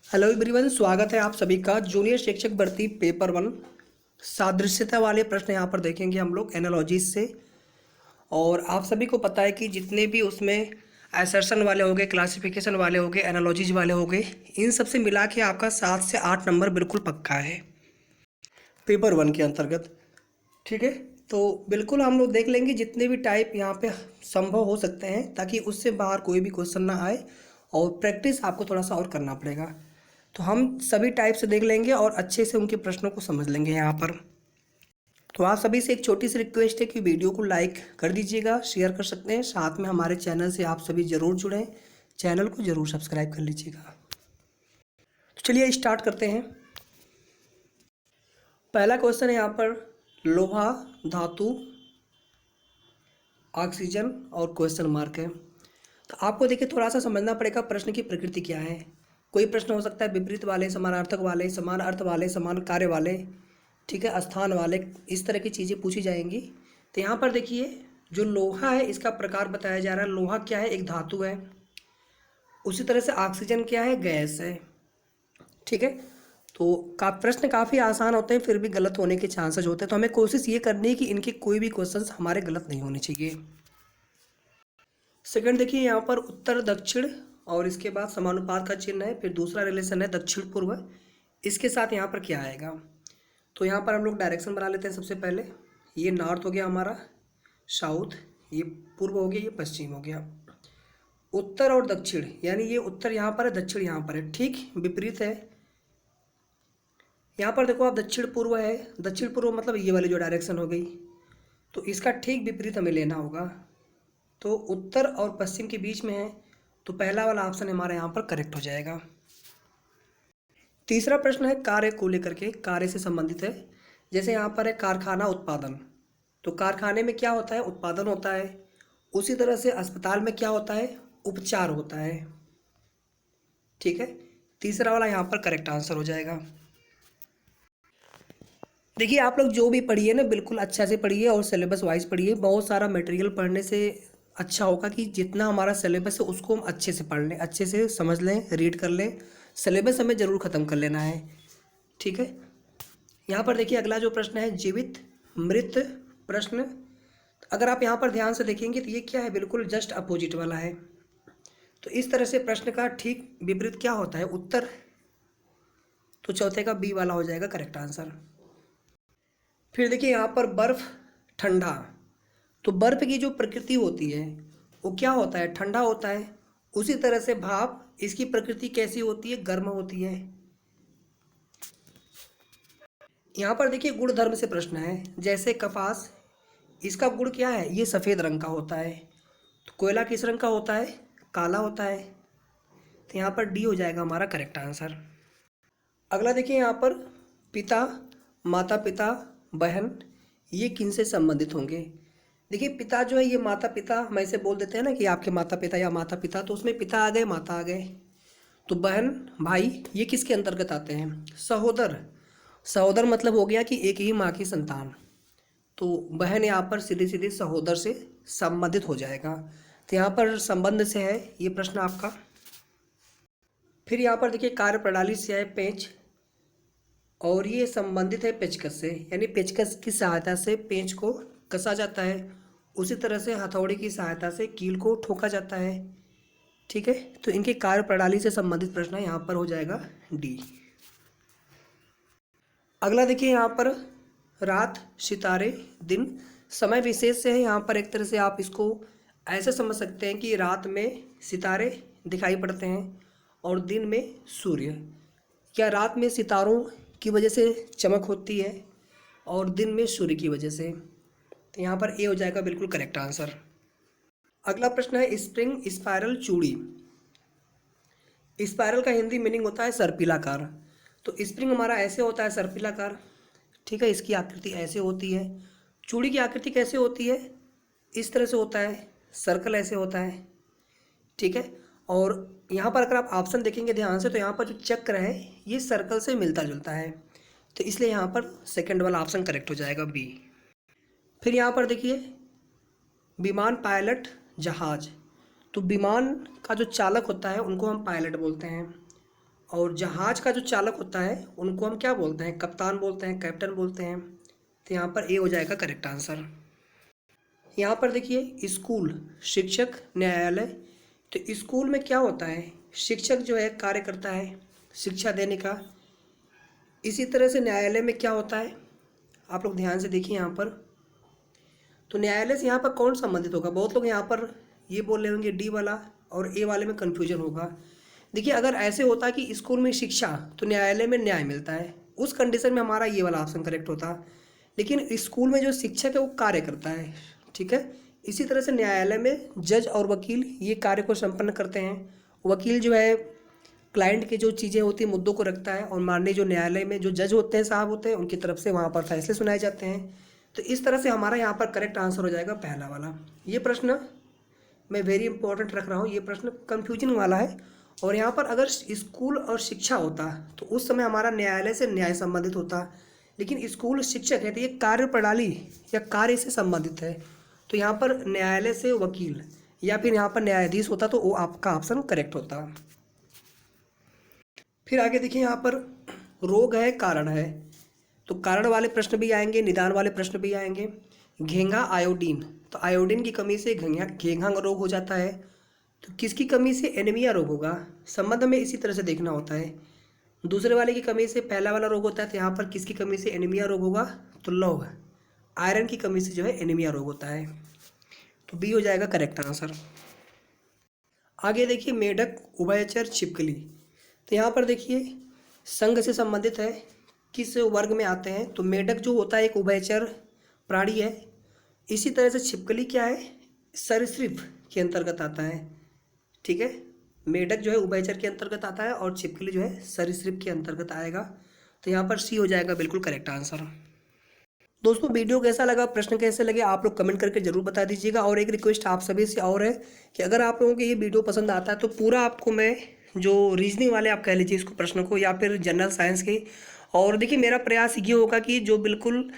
Hello everyone, स्वागत है आप सभी का जूनियर शिक्षक भर्ती पेपर 1 सादृश्यता वाले प्रश्न यहाँ पर देखेंगे हम लोग एनालॉजीज से। और आप सभी को पता है कि जितने भी उसमें असर्शन वाले हो गए, क्लासिफिकेशन वाले हो गए, एनालॉजीज वाले हो गए, इन सब से मिला के आपका 7 से 8 नंबर बिल्कुल पक्का है पेपर 1 के अंतर्गत। ठीक है, तो बिल्कुल हम लोग देख लेंगे जितने भी टाइप यहाँ पे संभव हो सकते हैं, ताकि उससे बाहर कोई भी क्वेश्चन ना आए। और प्रैक्टिस आपको थोड़ा सा और करना पड़ेगा। तो हम सभी टाइप से देख लेंगे और अच्छे से उनके प्रश्नों को समझ लेंगे यहाँ पर। तो आप सभी से एक छोटी सी रिक्वेस्ट है कि वीडियो को लाइक कर दीजिएगा, शेयर कर सकते हैं, साथ में हमारे चैनल से आप सभी ज़रूर जुड़ें, चैनल को ज़रूर सब्सक्राइब कर लीजिएगा। तो चलिए स्टार्ट करते हैं। पहला क्वेश्चन है यहाँ पर लोहा, धातु, ऑक्सीजन और क्वेश्चन मार्क है। तो आपको देखिए थोड़ा सा समझना पड़ेगा प्रश्न की प्रकृति क्या है। कोई प्रश्न हो सकता है विपरीत वाले, समानार्थक वाले, समान अर्थ वाले, समान कार्य वाले, ठीक है, स्थान वाले, इस तरह की चीज़ें पूछी जाएंगी। तो यहाँ पर देखिए जो लोहा है इसका प्रकार बताया जा रहा है। लोहा क्या है? एक धातु है। उसी तरह से ऑक्सीजन क्या है? गैस है। ठीक है, तो प्रश्न काफ़ी आसान होते हैं, फिर भी गलत होने के चांसेस होते हैं। तो हमें कोशिश ये करनी है कि इनके कोई भी क्वेश्चंस हमारे गलत नहीं होने चाहिए। सेकंड देखिए यहाँ पर उत्तर दक्षिण और इसके बाद समानुपात का चिन्ह है, फिर दूसरा रिलेशन है दक्षिण पूर्व। इसके साथ यहाँ पर क्या आएगा? तो यहाँ पर हम लोग डायरेक्शन बना लेते हैं। सबसे पहले ये नॉर्थ हो गया हमारा, साउथ, ये पूर्व हो गया, ये पश्चिम हो गया। उत्तर और दक्षिण, यानी ये उत्तर यहाँ पर है, दक्षिण यहाँ पर है, ठीक विपरीत है। यहाँ पर देखो आप, दक्षिण पूर्व है, दक्षिण पूर्व मतलब ये वाली जो डायरेक्शन हो गई, तो इसका ठीक विपरीत हमें लेना होगा। तो उत्तर और पश्चिम के बीच में है, तो पहला वाला ऑप्शन हमारा यहाँ पर करेक्ट हो जाएगा। तीसरा प्रश्न है कार्य को लेकर के, कार्य से संबंधित है। जैसे यहाँ पर है कारखाना, उत्पादन, तो कारखाने में क्या होता है? उत्पादन होता है। उसी तरह से अस्पताल में क्या होता है? उपचार होता है। ठीक है, तीसरा वाला यहाँ पर करेक्ट आंसर हो जाएगा। देखिए आप लोग जो भी पढ़िए ना, बिल्कुल अच्छा से पढ़िए और सिलेबस वाइज पढ़िए। बहुत सारा मटेरियल पढ़ने से अच्छा होगा कि जितना हमारा सिलेबस है उसको हम अच्छे से पढ़ लें, अच्छे से समझ लें, रीड कर लें। सिलेबस हमें ज़रूर ख़त्म कर लेना है। ठीक है, यहाँ पर देखिए अगला जो प्रश्न है जीवित मृत प्रश्न। अगर आप यहाँ पर ध्यान से देखेंगे तो ये क्या है? बिल्कुल जस्ट अपोजिट वाला है। तो इस तरह से प्रश्न का ठीक विपरीत क्या होता है? उत्तर। तो चौथे का बी वाला हो जाएगा करेक्ट आंसर। फिर देखिए यहाँ पर बर्फ, ठंडा। तो बर्फ की जो प्रकृति होती है वो क्या होता है? ठंडा होता है। उसी तरह से भाप, इसकी प्रकृति कैसी होती है? गर्म होती है। यहाँ पर देखिए गुण धर्म से प्रश्न है। जैसे कपास, इसका गुण क्या है? ये सफ़ेद रंग का होता है। तो कोयला किस रंग का होता है? काला होता है। तो यहाँ पर डी हो जाएगा हमारा करेक्ट आंसर। अगला देखिए यहाँ पर पिता, माता पिता, बहन, ये किन से संबंधित होंगे? देखिए पिता जो है ये माता पिता, हम ऐसे बोल देते हैं ना कि आपके माता पिता या माता पिता, तो उसमें पिता आ गए, माता आ गए। तो बहन, भाई, ये किसके अंतर्गत आते हैं? सहोदर। सहोदर मतलब हो गया कि एक ही माँ की संतान। तो बहन यहाँ पर सीधे सीधे सहोदर से संबंधित हो जाएगा। तो यहाँ पर संबंध से है ये प्रश्न आपका। फिर यहाँ पर देखिए कार्य प्रणाली से है पेंच, और ये संबंधित है पेचकस से, यानी पेचकस की सहायता से पेंच को कसा जाता है। उसी तरह से हथौड़े की सहायता से कील को ठोका जाता है। ठीक है, तो इनके कार्य प्रणाली से संबंधित प्रश्न यहाँ पर हो जाएगा डी। अगला देखिए यहाँ पर रात, सितारे, दिन, समय विशेष से है। यहाँ पर एक तरह से आप इसको ऐसे समझ सकते हैं कि रात में सितारे दिखाई पड़ते हैं और दिन में सूर्य। क्या रात में सितारों की वजह से चमक होती है और दिन में सूर्य की वजह से? तो यहाँ पर ए हो जाएगा बिल्कुल करेक्ट आंसर। अगला प्रश्न है स्प्रिंग स्पायरल चूड़ी। स्पायरल का हिंदी मीनिंग होता है सर्पिलाकार। तो स्प्रिंग हमारा ऐसे होता है सर्पिलाकार। ठीक है, इसकी आकृति ऐसे होती है। चूड़ी की आकृति कैसे होती है? इस तरह से होता है, सर्कल ऐसे होता है। ठीक है, और यहाँ पर अगर आप ऑप्शन देखेंगे ध्यान से, तो यहाँ पर जो चक्र है ये सर्कल से मिलता जुलता है। तो इसलिए यहाँ पर सेकंड वाला ऑप्शन करेक्ट हो जाएगा बी। फिर यहाँ पर देखिए विमान, पायलट, जहाज। तो विमान का जो चालक होता है उनको हम पायलट बोलते हैं। और जहाज का जो चालक होता है उनको हम क्या बोलते हैं? कप्तान बोलते हैं, कैप्टन बोलते हैं। तो यहाँ पर ए हो जाएगा करेक्ट आंसर। यहाँ पर देखिए स्कूल, शिक्षक, न्यायालय। तो स्कूल में क्या होता है? शिक्षक जो है कार्य करता है शिक्षा देने का। इसी तरह से न्यायालय में क्या होता है? आप लोग ध्यान से देखिए यहाँ पर। तो न्यायालय से यहाँ पर कौन संबंधित होगा? बहुत लोग यहाँ पर ये बोल रहे होंगे डी वाला, और ए वाले में कन्फ्यूजन होगा। देखिए अगर ऐसे होता कि स्कूल में शिक्षा तो न्यायालय में न्याय मिलता है, उस कंडीशन में हमारा ये वाला ऑप्शन करेक्ट होता। लेकिन स्कूल में जो शिक्षक है वो कार्य करता है, ठीक है। इसी तरह से न्यायालय में जज और वकील ये कार्य को संपन्न करते हैं। वकील जो है क्लाइंट की जो चीज़ें होती हैं मुद्दों को रखता है, और माननीय जो न्यायालय में जो जज होते हैं साहब होते हैं उनकी तरफ से वहाँ पर फैसले सुनाए जाते हैं। तो इस तरह से हमारा यहाँ पर करेक्ट आंसर हो जाएगा पहला वाला। ये प्रश्न मैं वेरी इंपॉर्टेंट रख रहा हूँ, ये प्रश्न कंफ्यूजन वाला है। और यहाँ पर अगर स्कूल और शिक्षा होता तो उस समय हमारा न्यायालय से न्याय संबंधित होता, लेकिन स्कूल शिक्षक है तो ये कार्य प्रणाली या कार्य से संबंधित है। तो यहाँ पर न्यायालय से वकील या फिर यहाँ पर न्यायाधीश होता तो वो आपका ऑप्शन करेक्ट होता। फिर आगे देखिए यहाँ पर रोग है, कारण है। तो कारण वाले प्रश्न भी आएंगे, निदान वाले प्रश्न भी आएंगे। घेंघा आयोडीन, तो आयोडीन की कमी से घेंघा रोग हो जाता है। तो किसकी कमी से एनीमिया रोग होगा? संबंध में इसी तरह से देखना होता है। दूसरे वाले की कमी से पहला वाला रोग होता है, तो यहाँ पर किसकी कमी से एनीमिया रोग होगा? तो लौह आयरन की कमी से जो है एनीमिया रोग होता है। तो बी हो जाएगा करेक्ट आंसर। आगे देखिए मेढक, उभयचर, छिपकली। तो यहाँ पर देखिए संघ से संबंधित है, किस वर्ग में आते हैं? तो मेढक जो होता है एक उभयचर प्राणी है। इसी तरह से छिपकली क्या है? सरीसृप के अंतर्गत आता है, ठीक है। मेढक जो है उभयचर के अंतर्गत आता है और छिपकली जो है सरीसृप के अंतर्गत आएगा। तो यहाँ पर सी हो जाएगा बिल्कुल करेक्ट आंसर। दोस्तों वीडियो कैसा लगा, प्रश्न कैसे लगे, आप लोग कमेंट करके जरूर बता दीजिएगा। और एक रिक्वेस्ट आप सभी से और है कि अगर आप लोगों को ये वीडियो पसंद आता है तो पूरा आपको मैं जो रीजनिंग वाले आप कह लीजिए इसको प्रश्न को, या फिर जनरल साइंस के, और देखिए मेरा प्रयास ये होगा कि जो बिल्कुल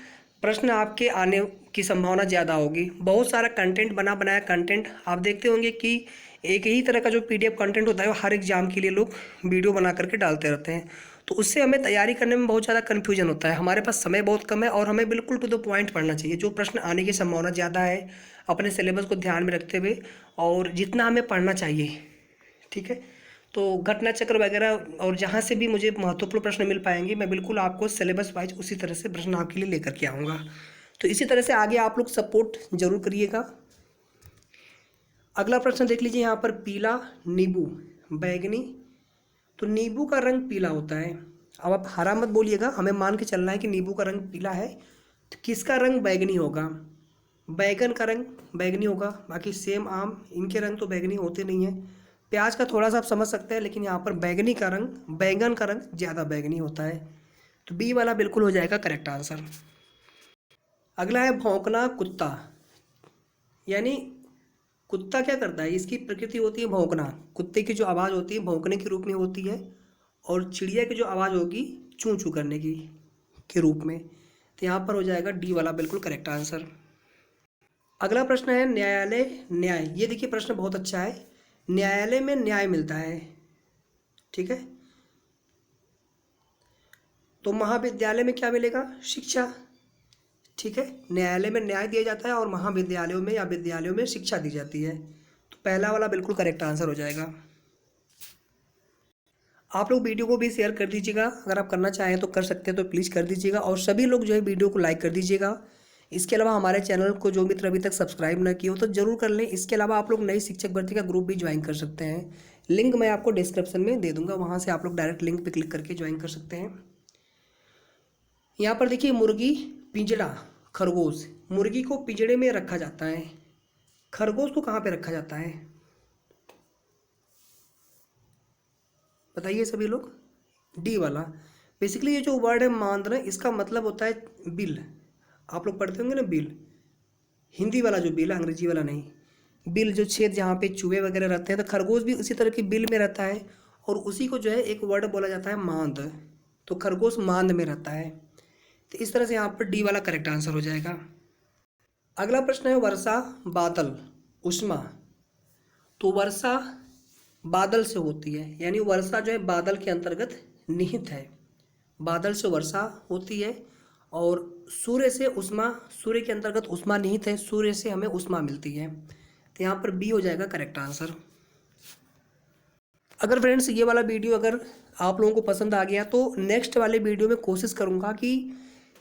प्रश्न आपके आने की संभावना ज़्यादा होगी। बहुत सारा कंटेंट बनाया कंटेंट आप देखते होंगे कि एक ही तरह का जो PDF कंटेंट होता है वो हर एग्जाम के लिए लोग वीडियो बना करके डालते रहते हैं। तो उससे हमें तैयारी करने में बहुत ज़्यादा कन्फ्यूजन होता है। हमारे पास समय बहुत कम है और हमें बिल्कुल टू द पॉइंट पढ़ना चाहिए। जो प्रश्न आने की संभावना ज़्यादा है अपने सिलेबस को ध्यान में रखते हुए, और जितना हमें पढ़ना चाहिए, ठीक है। तो घटना चक्र वगैरह और जहाँ से भी मुझे महत्वपूर्ण प्रश्न मिल पाएंगे मैं बिल्कुल आपको सिलेबस वाइज उसी तरह से प्रश्न आपके लिए लेकर के आऊँगा। तो इसी तरह से आगे आप लोग सपोर्ट जरूर करिएगा। अगला प्रश्न देख लीजिए यहाँ पर, पीला, नींबू, बैगनी। तो नींबू का रंग पीला होता है। अब आप हरा मत बोलिएगा, हमें मान के चलना है कि नींबू का रंग पीला है। तो किसका रंग बैगनी होगा? बैगन का रंग बैगनी होगा। बाकी सेम, आम, इनके रंग तो बैगनी होते नहीं हैं। प्याज का थोड़ा सा आप समझ सकते हैं, लेकिन यहाँ पर बैगनी का रंग, बैगन का रंग ज़्यादा बैगनी होता है। तो बी वाला बिल्कुल हो जाएगा करेक्ट आंसर। अगला है भौंकना, कुत्ता। यानी कुत्ता क्या करता है? इसकी प्रकृति होती है भौंकना। कुत्ते की जो आवाज़ होती है भौंकने के रूप में होती है, और चिड़िया की जो आवाज़ होगी चूं चूं करने की के रूप में। तो यहाँ पर हो जाएगा डी वाला बिल्कुल करेक्ट आंसर। अगला प्रश्न है न्यायालय, न्याय। ये देखिए प्रश्न बहुत अच्छा है। न्यायालय में न्याय मिलता है, ठीक है। तो महाविद्यालय में क्या मिलेगा? शिक्षा, ठीक है। न्यायालय में न्याय दिया जाता है और महाविद्यालयों में या विद्यालयों में शिक्षा दी जाती है। तो पहला वाला बिल्कुल करेक्ट आंसर हो जाएगा। आप लोग वीडियो को भी शेयर कर दीजिएगा, अगर आप करना चाहें तो कर सकते हैं, तो प्लीज़ कर दीजिएगा। और सभी लोग जो है वीडियो को लाइक कर दीजिएगा। इसके अलावा हमारे चैनल को जो मित्र अभी तक सब्सक्राइब ना किए हो तो जरूर कर लें। इसके अलावा आप लोग नई शिक्षक भर्ती का ग्रुप भी ज्वाइन कर सकते हैं। लिंक मैं आपको डिस्क्रिप्शन में दे दूंगा, वहाँ से आप लोग डायरेक्ट लिंक पर क्लिक करके ज्वाइन कर सकते हैं। यहाँ पर देखिए मुर्गी, पिंजड़ा, खरगोश। मुर्गी को पिंजड़े में रखा जाता है, खरगोश को कहाँ पे रखा जाता है? बताइए सभी लोग। डी वाला। बेसिकली ये जो वर्ड है मांद्र, इसका मतलब होता है बिल। आप लोग पढ़ते होंगे ना बिल, हिंदी वाला जो बिल है, अंग्रेजी वाला नहीं। बिल जो छेद जहाँ पे चूहे वगैरह रहते हैं, तो खरगोश भी उसी तरह की बिल में रहता है, और उसी को जो है एक वर्ड बोला जाता है मांद। तो खरगोश मांद में रहता है। तो इस तरह से यहाँ पर डी वाला करेक्ट आंसर हो जाएगा। अगला प्रश्न है वर्षा, बादल, उष्मा। तो वर्षा बादल से होती है, यानी वर्षा जो है बादल के अंतर्गत निहित है। बादल से वर्षा होती है और सूर्य से उष्मा, सूर्य के अंतर्गत उष्मा निहित है, सूर्य से हमें उष्मा मिलती है। तो यहाँ पर बी हो जाएगा करेक्ट आंसर। अगर फ्रेंड्स ये वाला वीडियो अगर आप लोगों को पसंद आ गया तो नेक्स्ट वाले वीडियो में कोशिश करूँगा कि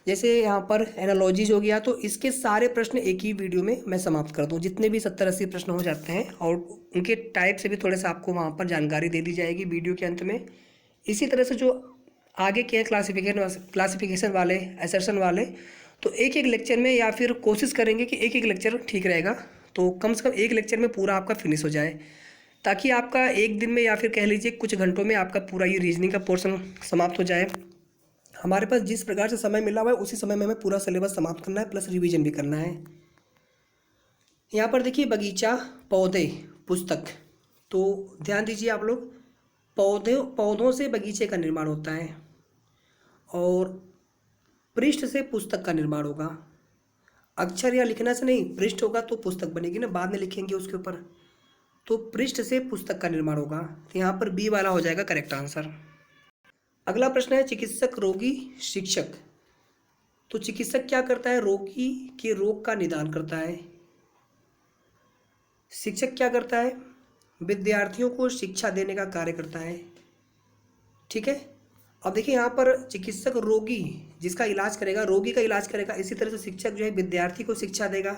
जैसे यहाँ पर एनालॉजीज हो गया तो इसके सारे प्रश्न एक ही वीडियो में मैं समाप्त कर दूँ, जितने भी 70-80 प्रश्न हो जाते हैं, और उनके टाइप से भी थोड़े से आपको वहाँ पर जानकारी दे दी जाएगी वीडियो के अंत में। इसी तरह से जो आगे के क्लासिफिकेशन वाले, एसर्शन वाले, तो एक एक लेक्चर में, या फिर कोशिश करेंगे कि एक एक लेक्चर ठीक रहेगा, तो कम से कम एक लेक्चर में पूरा आपका फिनिश हो जाए, ताकि आपका एक दिन में या फिर कह लीजिए कुछ घंटों में आपका पूरा ये रीजनिंग का पोर्शन समाप्त हो जाए। हमारे पास जिस प्रकार से समय मिला हुआ है उसी समय में हमें पूरा सिलेबस समाप्त करना है, प्लस रिवीजन भी करना है। यहाँ पर देखिए बगीचा, पौधे, पुस्तक, तो ध्यान दीजिए आप लोग, पौधों से बगीचे का निर्माण होता है और पृष्ठ से पुस्तक का निर्माण होगा। अक्षर या लिखना से नहीं, पृष्ठ होगा तो पुस्तक बनेगी ना, बाद में लिखेंगे उसके ऊपर, तो पृष्ठ से पुस्तक का निर्माण होगा। तो यहाँ पर बी वाला हो जाएगा करेक्ट आंसर। अगला प्रश्न है चिकित्सक, रोगी, शिक्षक। तो चिकित्सक क्या करता है? रोगी के रोग का निदान करता है। शिक्षक क्या करता है? विद्यार्थियों को शिक्षा देने का कार्य करता है। ठीक है, अब देखिए यहाँ पर चिकित्सक रोगी जिसका इलाज करेगा, रोगी का इलाज करेगा, इसी तरह से शिक्षक जो है विद्यार्थी को शिक्षा देगा।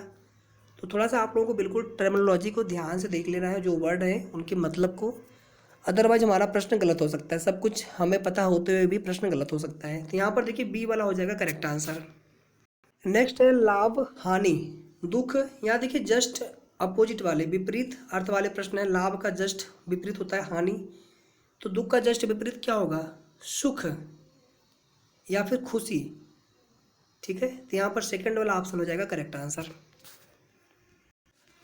तो थोड़ा सा आप लोगों को बिल्कुल टर्मिनोलॉजी को ध्यान से देख लेना है, जो वर्ड है उनके मतलब को, अदरवाइज हमारा प्रश्न गलत हो सकता है। सब कुछ हमें पता होते हुए भी प्रश्न गलत हो सकता है। तो यहाँ पर देखिए बी वाला हो जाएगा करेक्ट आंसर। नेक्स्ट है लाभ, हानि, दुख। यहाँ देखिए जस्ट अपोजिट वाले, विपरीत अर्थ वाले प्रश्न है। लाभ का जस्ट विपरीत होता है हानि, तो दुख का जस्ट विपरीत क्या होगा? सुख या फिर खुशी। ठीक है, तो यहाँ पर सेकंड वाला ऑप्शन हो जाएगा करेक्ट आंसर।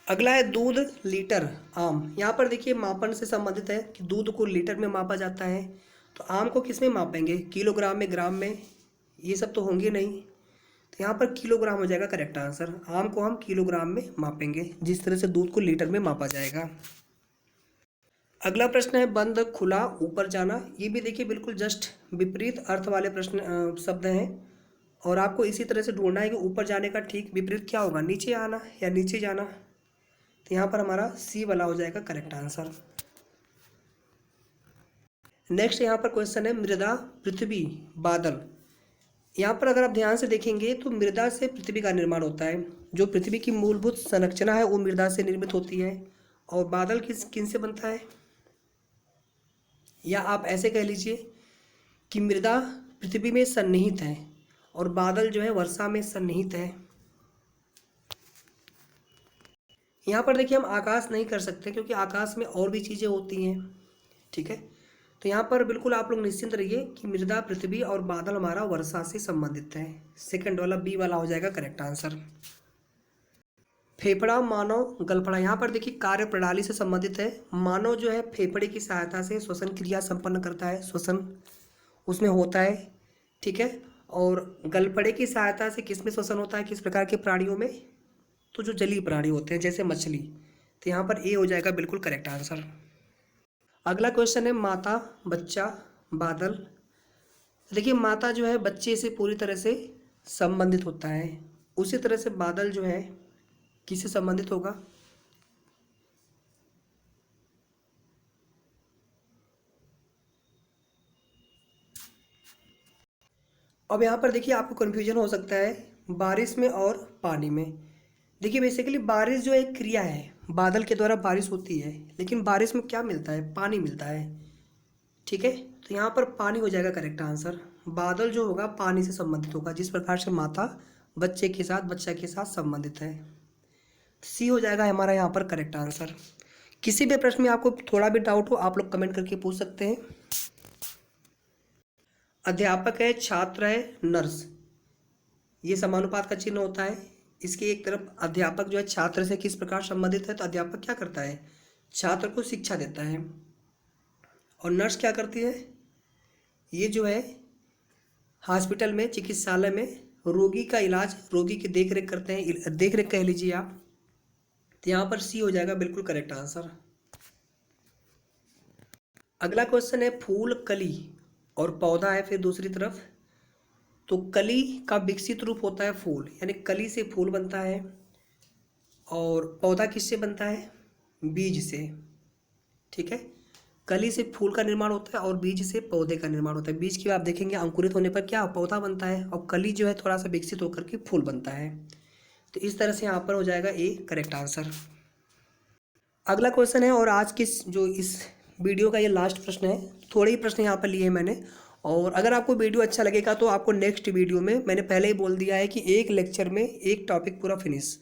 अगला है दूध, लीटर, आम। यहाँ पर देखिए मापन से संबंधित है कि दूध को लीटर में मापा जाता है, तो आम को किस में मापेंगे? किलोग्राम में, ग्राम में, ये सब तो होंगे नहीं, तो यहाँ पर किलोग्राम हो जाएगा करेक्ट आंसर। आम को हम किलोग्राम में मापेंगे, जिस तरह से दूध को लीटर में मापा जाएगा। अगला प्रश्न है बंद, खुला, ऊपर जाना। ये भी देखिए बिल्कुल जस्ट विपरीत अर्थ वाले प्रश्न शब्द हैं, और आपको इसी तरह से ढूंढना है कि ऊपर जाने का ठीक विपरीत क्या होगा? नीचे आना या नीचे जाना। तो यहाँ पर हमारा सी वाला हो जाएगा करेक्ट आंसर। नेक्स्ट यहाँ पर क्वेश्चन है मृदा, पृथ्वी, बादल। यहाँ पर अगर आप ध्यान से देखेंगे तो मृदा से पृथ्वी का निर्माण होता है। जो पृथ्वी की मूलभूत संरचना है वो मृदा से निर्मित होती है। और बादल किन से बनता है? या आप ऐसे कह लीजिए कि मृदा पृथ्वी में सन्निहित है और बादल जो है वर्षा में सन्निहित है। यहाँ पर देखिए हम आकाश नहीं कर सकते क्योंकि आकाश में और भी चीज़ें होती हैं। ठीक है, तो यहाँ पर बिल्कुल आप लोग निश्चिंत रहिए कि मृदा, पृथ्वी और बादल हमारा वर्षा से संबंधित है। सेकंड वाला बी वाला हो जाएगा करेक्ट आंसर। फेफड़ा, मानव, गलफड़ा। यहाँ पर देखिए कार्य प्रणाली से संबंधित है। मानव जो है फेफड़े की सहायता से श्वसन क्रिया संपन्न करता है, श्वसन उसमें होता है। ठीक है, और गलफड़े की सहायता से किस में श्वसन होता है? किस प्रकार के प्राणियों में? तो जो जलीय प्राणी होते हैं जैसे मछली। तो यहाँ पर ए हो जाएगा बिल्कुल करेक्ट आंसर। अगला क्वेश्चन है माता, बच्चा, बादल। देखिए माता जो है बच्चे से पूरी तरह से संबंधित होता है, उसी तरह से बादल जो है किससे संबंधित होगा? अब यहाँ पर देखिए आपको कन्फ्यूजन हो सकता है बारिश में और पानी में। देखिए बेसिकली बारिश जो एक क्रिया है, बादल के द्वारा बारिश होती है, लेकिन बारिश में क्या मिलता है? पानी मिलता है। ठीक है, तो यहाँ पर पानी हो जाएगा करेक्ट आंसर। बादल जो होगा पानी से संबंधित होगा, जिस प्रकार से माता बच्चे के साथ, बच्चा के साथ संबंधित है। सी हो जाएगा हमारा यहाँ पर करेक्ट आंसर। किसी भी प्रश्न में आपको थोड़ा भी डाउट हो आप लोग कमेंट करके पूछ सकते हैं। अध्यापक है, छात्र है, नर्स। ये समानुपात का चिन्ह होता है। इसकी एक तरफ अध्यापक जो है छात्र से किस प्रकार संबंधित है? तो अध्यापक क्या करता है? छात्र को शिक्षा देता है। और नर्स क्या करती है? ये जो है हॉस्पिटल में, चिकित्सालय में रोगी का इलाज, रोगी की देख रेख करते हैं, देख रेख कह लीजिए आप। तो यहाँ पर सी हो जाएगा बिल्कुल करेक्ट आंसर। अगला क्वेश्चन है फूल, कली और पौधा है फिर दूसरी तरफ। तो कली का विकसित रूप होता है फूल, यानी कली से फूल बनता है। और पौधा किससे बनता है? बीज से। ठीक है, कली से फूल का निर्माण होता है और बीज से पौधे का निर्माण होता है। बीज की आप देखेंगे अंकुरित होने पर क्या पौधा बनता है, और कली जो है थोड़ा सा विकसित होकर के फूल बनता है। तो इस तरह से यहाँ पर हो जाएगा ए करेक्ट आंसर। अगला क्वेश्चन है, और आज के जो इस वीडियो का ये लास्ट प्रश्न है। थोड़े ही प्रश्न यहाँ पर लिए हैं मैंने, और अगर आपको वीडियो अच्छा लगेगा तो आपको नेक्स्ट वीडियो में, मैंने पहले ही बोल दिया है कि एक लेक्चर में एक टॉपिक पूरा फिनिश।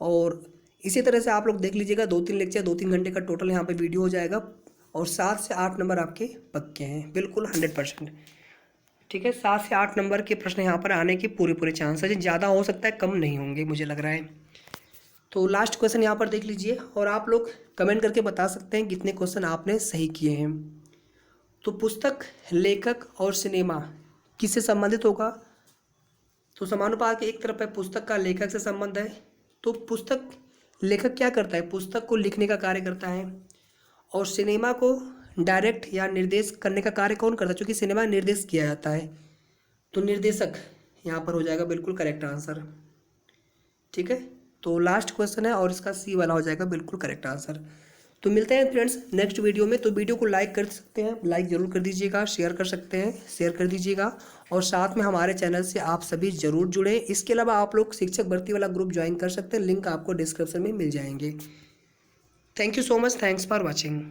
और इसी तरह से आप लोग देख लीजिएगा, 2-3 लेक्चर 2-3 घंटे का टोटल यहाँ पे वीडियो हो जाएगा, और 7 से 8 नंबर आपके पक्के हैं, बिल्कुल 100%। ठीक है, 7 से 8 नंबर के प्रश्न यहाँ पर आने के पूरे पूरे चांस है, ज़्यादा हो सकता है, कम नहीं होंगे मुझे लग रहा है। तो लास्ट क्वेश्चन यहाँ पर देख लीजिए, और आप लोग कमेंट करके बता सकते हैं कितने क्वेश्चन आपने सही किए हैं। तो पुस्तक, लेखक और सिनेमा किससे संबंधित होगा? तो समानुपात के एक तरफ है पुस्तक का लेखक से संबंध है। तो पुस्तक, लेखक क्या करता है? पुस्तक को लिखने का कार्य करता है। और सिनेमा को डायरेक्ट या निर्देश करने का कार्य कौन करता है? क्योंकि सिनेमा निर्देश किया जाता है, तो निर्देशक यहाँ पर हो जाएगा बिल्कुल करेक्ट आंसर। ठीक है, तो लास्ट क्वेश्चन है और इसका सी वाला हो जाएगा बिल्कुल करेक्ट आंसर। तो मिलते हैं फ्रेंड्स नेक्स्ट वीडियो में। तो वीडियो को लाइक कर सकते हैं, लाइक ज़रूर कर दीजिएगा, शेयर कर सकते हैं, शेयर कर दीजिएगा, और साथ में हमारे चैनल से आप सभी ज़रूर जुड़ें। इसके अलावा आप लोग शिक्षक भर्ती वाला ग्रुप ज्वाइन कर सकते हैं, लिंक आपको डिस्क्रिप्शन में मिल जाएंगे। Thank you so much, thanks for watching.